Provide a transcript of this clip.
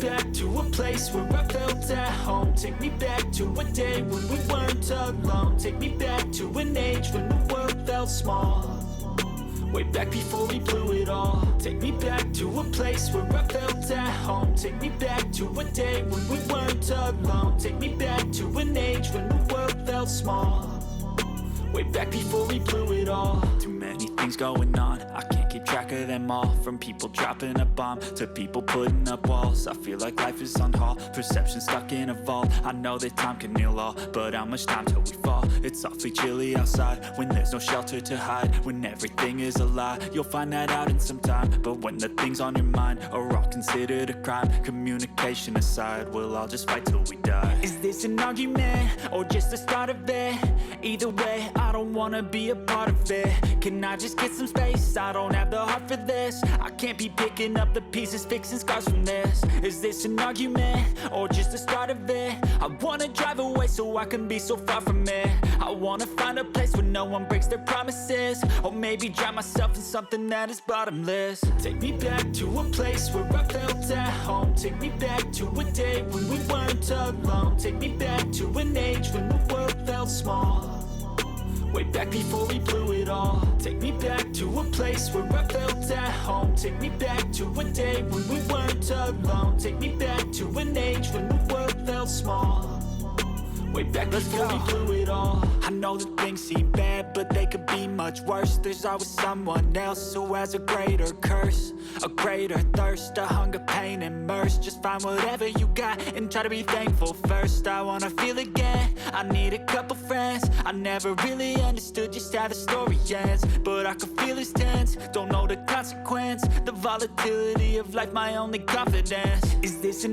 back to a place where I felt at home. Take me back to a day when we weren't alone. Take me back to an age when the world felt small, way back before we blew it all. Take me back to a place where I felt at home. Take me back to a day when we weren't alone. Take me back to an age when the world felt small, way back before we blew it all. Too many things going on, I can't keep track of them all. From people dropping a bomb to people putting up walls. I feel like life is on hold, perception stuck in a vault. I know that time can heal all, but how much time till we fall? It's awfully chilly outside when there's no shelter to hide. When everything is a lie, you'll find that out in some time. But when the things on your mind are all considered a crime, communication aside, we'll all just fight till we die. Is this an argument or just the start of it? Either way, I don't wanna be a part of it. Can I just get some space? I don't have the heart for this. I can't be picking up the pieces, fixing scars from this. Is this an argument or just the start of it? I wanna drive away so I can be so far from it. I wanna find a place where no one breaks their promises, or maybe drown myself in something that is bottomless. Take me back to a place where I felt at home. Take me back to a day when we weren't alone. Take me back to an age when the world felt small, way back before we blew it all. Take me back to a place where I felt at home. Take me back to a day when we weren't alone. Take me back to an age when the world felt small, way back before we blew it all. I know that things seem bad, but they could be much worse. There's always someone else who has a greater curse, a greater thirst, a hunger, pain, and mercy. Just find whatever you got and try to be thankful first. I wanna feel again, I need a couple friends. I never really understood just how the story ends, but I can feel it's tense, don't know the consequence. The volatility of life, my only confidence. Is this an